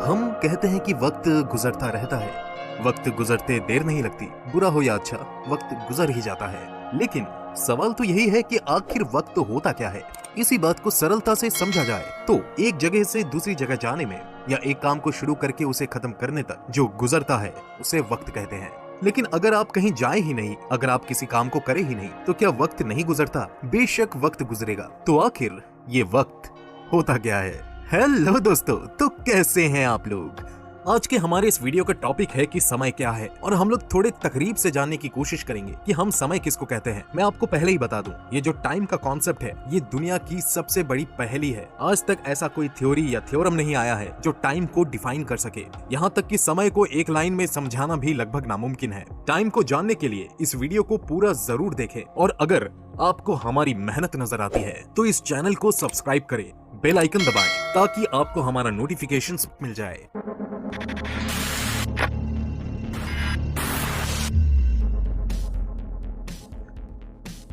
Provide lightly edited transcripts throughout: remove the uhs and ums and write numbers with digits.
हम कहते हैं कि वक्त गुजरता रहता है, वक्त गुजरते देर नहीं लगती। बुरा हो या अच्छा, वक्त गुजर ही जाता है। लेकिन सवाल तो यही है कि आखिर वक्त होता क्या है। इसी बात को सरलता से समझा जाए तो एक जगह से दूसरी जगह जाने में या एक काम को शुरू करके उसे खत्म करने तक जो गुजरता है उसे वक्त कहते हैं। लेकिन अगर आप कहीं जाए ही नहीं, अगर आप किसी काम को करे ही नहीं, तो क्या वक्त नहीं गुजरता? बेशक वक्त गुजरेगा। तो आखिर ये वक्त होता क्या है? हेलो दोस्तों, तो कैसे हैं आप लोग? आज के हमारे इस वीडियो का टॉपिक है कि समय क्या है, और हम लोग थोड़े तकरीब से जानने की कोशिश करेंगे कि हम समय किसको कहते हैं। मैं आपको पहले ही बता दूं, ये जो टाइम का कॉन्सेप्ट है ये दुनिया की सबसे बड़ी पहेली है। आज तक ऐसा कोई थ्योरी या थ्योरम नहीं आया है जो टाइम को डिफाइन कर सके। यहाँ तक कि समय को एक लाइन में समझाना भी लगभग नामुमकिन है। टाइम को जानने के लिए इस वीडियो को पूरा जरूर देखें, और अगर आपको हमारी मेहनत नजर आती है तो इस चैनल को सब्सक्राइब करें, बेल आइकन दबाएं ताकि आपको हमारा नोटिफिकेशंस मिल जाए।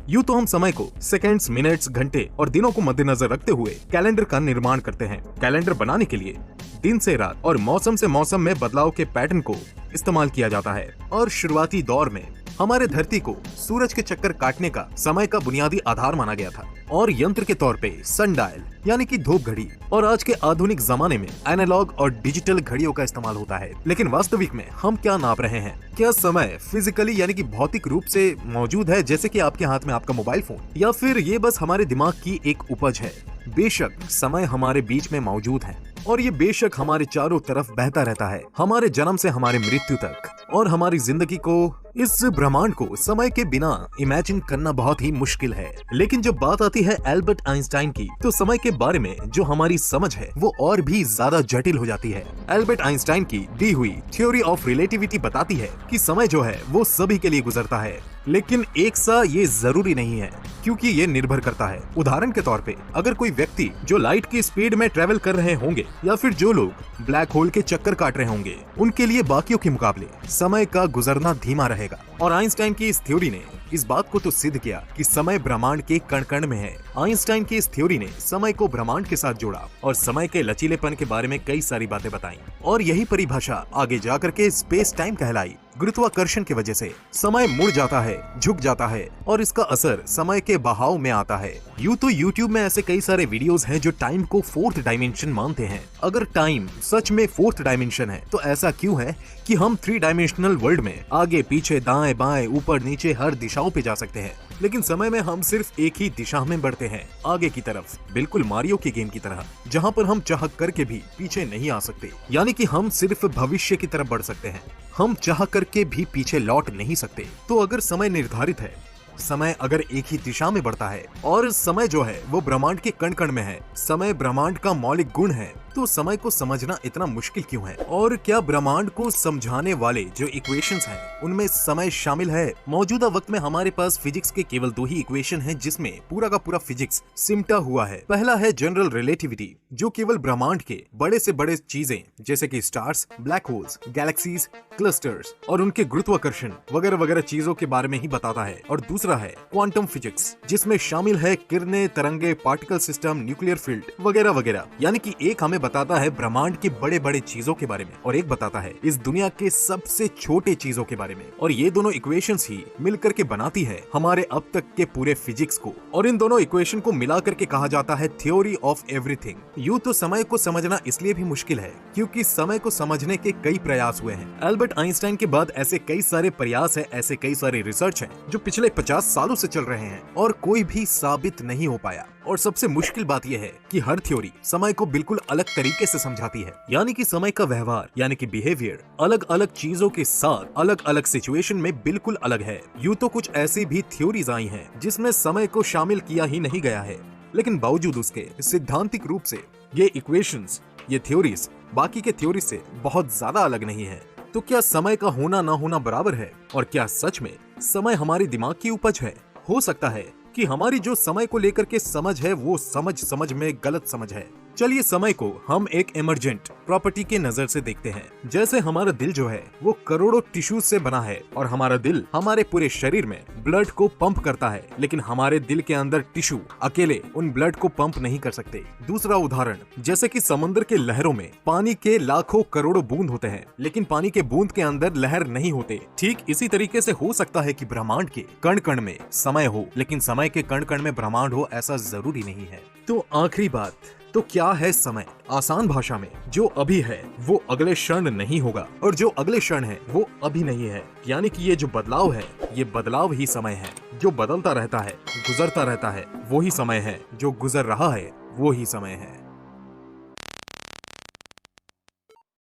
यूं तो हम समय को सेकंड्स, मिनट्स, घंटे और दिनों को मद्देनजर रखते हुए कैलेंडर का निर्माण करते हैं। कैलेंडर बनाने के लिए दिन से रात और मौसम से मौसम में बदलाव के पैटर्न को इस्तेमाल किया जाता है। और शुरुआती दौर में हमारे धरती को सूरज के चक्कर काटने का समय का बुनियादी आधार माना गया था, और यंत्र के तौर पे सनडायल यानी कि धूप घड़ी, और आज के आधुनिक जमाने में एनालॉग और डिजिटल घड़ियों का इस्तेमाल होता है। लेकिन वास्तविक में हम क्या नाप रहे हैं? क्या समय फिजिकली यानी कि भौतिक रूप से मौजूद है, जैसे कि आपके हाथ में आपका मोबाइल फोन, या फिर ये बस हमारे दिमाग की एक उपज है? बेशक समय हमारे बीच में मौजूद है, और ये बेशक हमारे चारों तरफ बहता रहता है, हमारे जन्म से हमारे मृत्यु तक। और हमारी जिंदगी को, इस ब्रह्मांड को समय के बिना इमेजिन करना बहुत ही मुश्किल है। लेकिन जब बात आती है एल्बर्ट आइंस्टाइन की, तो समय के बारे में जो हमारी समझ है वो और भी ज्यादा जटिल हो जाती है। एल्बर्ट आइंस्टाइन की दी हुई थ्योरी ऑफ रिलेटिविटी बताती है कि समय जो है वो सभी के लिए गुजरता है, लेकिन एक सा ये जरूरी नहीं है, क्योंकि ये निर्भर करता है। उदाहरण के तौर पे अगर कोई व्यक्ति जो लाइट की स्पीड में ट्रेवल कर रहे होंगे, या फिर जो लोग ब्लैक होल के चक्कर काट रहे होंगे, उनके लिए बाकियों के मुकाबले समय का गुजरना धीमा रहेगा। और आइंस्टाइन की इस थ्योरी ने इस बात को तो सिद्ध किया कि समय ब्रह्मांड के कण कण में है। आइंस्टाइन की इस थ्योरी ने समय को ब्रह्मांड के साथ जोड़ा और समय के लचीलेपन के बारे में कई सारी बातें बताई, और यही परिभाषा आगे जाकर के स्पेस टाइम कहलाई। गुरुत्वाकर्षण की वजह से समय मुड़ जाता है, झुक जाता है, और इसका असर समय के बहाव में आता है। यूं तो YouTube में ऐसे कई सारे वीडियोस हैं जो टाइम को फोर्थ डायमेंशन मानते हैं। अगर टाइम सच में फोर्थ डायमेंशन है तो ऐसा क्यों है कि हम 3 डायमेंशनल वर्ल्ड में आगे पीछे दाएं बाएं ऊपर नीचे हर दिशाओं पे जा सकते हैं, लेकिन समय में हम सिर्फ एक ही दिशा में बढ़ते हैं, आगे की तरफ, बिल्कुल मारियो के गेम की तरह, जहां पर हम चाह करके भी पीछे नहीं आ सकते। यानी कि हम सिर्फ भविष्य की तरफ बढ़ सकते हैं, हम चाह करके भी पीछे लौट नहीं सकते। तो अगर समय निर्धारित है, समय अगर एक ही दिशा में बढ़ता है, और समय जो है वो ब्रह्मांड के कण कण में है, समय ब्रह्मांड का मौलिक गुण है, तो समय को समझना इतना मुश्किल क्यों है? और क्या ब्रह्मांड को समझाने वाले जो इक्वेशंस हैं उनमें समय शामिल है? मौजूदा वक्त में हमारे पास फिजिक्स के केवल 2 ही इक्वेशन हैं जिसमें पूरा का पूरा फिजिक्स सिमटा हुआ है। पहला है जनरल रिलेटिविटी, जो केवल ब्रह्मांड के बड़े से बड़े चीजें जैसे कि stars, black holes, galaxies, clusters और उनके गुरुत्वाकर्षण वगैरह वगैरह चीजों के बारे में ही बताता है। और दूसरा है क्वांटम फिजिक्स, जिसमें शामिल है किरणें, तरंगे, पार्टिकल सिस्टम, न्यूक्लियर फील्ड वगैरह वगैरह। यानी कि एक हमें बताता है ब्रह्मांड के बड़े बड़े चीजों के बारे में, और एक बताता है इस दुनिया के सबसे छोटे चीजों के बारे में। और ये दोनों इक्वेशंस ही मिलकर के बनाती है हमारे अब तक के पूरे फिजिक्स को, और इन दोनों इक्वेशन को मिला करके कहा जाता है थ्योरी ऑफ एवरीथिंग। यूं तो समय को समझना इसलिए भी मुश्किल है क्योंकि समय को समझने के कई प्रयास हुए हैं। एल्बर्ट आइंस्टाइन के बाद ऐसे कई सारे प्रयास है, ऐसे कई सारे रिसर्च है जो पिछले 50 सालों से चल रहे हैं, और कोई भी साबित नहीं हो पाया। और सबसे मुश्किल बात यह है कि हर थ्योरी समय को बिल्कुल अलग तरीके से समझाती है। यानी कि समय का व्यवहार यानी कि बिहेवियर अलग अलग चीजों के साथ अलग अलग सिचुएशन में बिल्कुल अलग है। यूं तो कुछ ऐसी भी थ्योरीज आई हैं जिसमें समय को शामिल किया ही नहीं गया है, लेकिन बावजूद उसके सिद्धांतिक रूप से ये इक्वेशंस, ये थ्योरीज बाकी के थ्योरी से बहुत ज्यादा अलग नहीं है। तो क्या समय का होना ना होना बराबर है? और क्या सच में समय हमारे दिमाग की उपज है? हो सकता है कि हमारी जो समय को लेकर के समझ है वो समझ में गलत समझ है। चलिए समय को हम एक इमरजेंट प्रॉपर्टी के नजर से देखते हैं। जैसे हमारा दिल जो है वो करोड़ों टिश्यूज से बना है और हमारा दिल हमारे पूरे शरीर में ब्लड को पंप करता है, लेकिन हमारे दिल के अंदर टिश्यू अकेले उन ब्लड को पंप नहीं कर सकते। दूसरा उदाहरण, जैसे कि समुद्र के लहरों में पानी के लाखों करोड़ों बूंद होते हैं, लेकिन पानी के बूंद के अंदर लहर नहीं होते। ठीक इसी तरीके से हो सकता है कि ब्रह्मांड के कण कण में समय हो, लेकिन समय के कण कण में ब्रह्मांड हो ऐसा जरूरी नहीं है। तो आखिरी बात, तो क्या है समय? आसान भाषा में, जो अभी है वो अगले क्षण नहीं होगा और जो अगले क्षण है वो अभी नहीं है। यानी कि ये जो बदलाव है, ये बदलाव ही समय है। जो बदलता रहता है, गुजरता रहता है, वो ही समय है। जो गुजर रहा है वो ही समय है।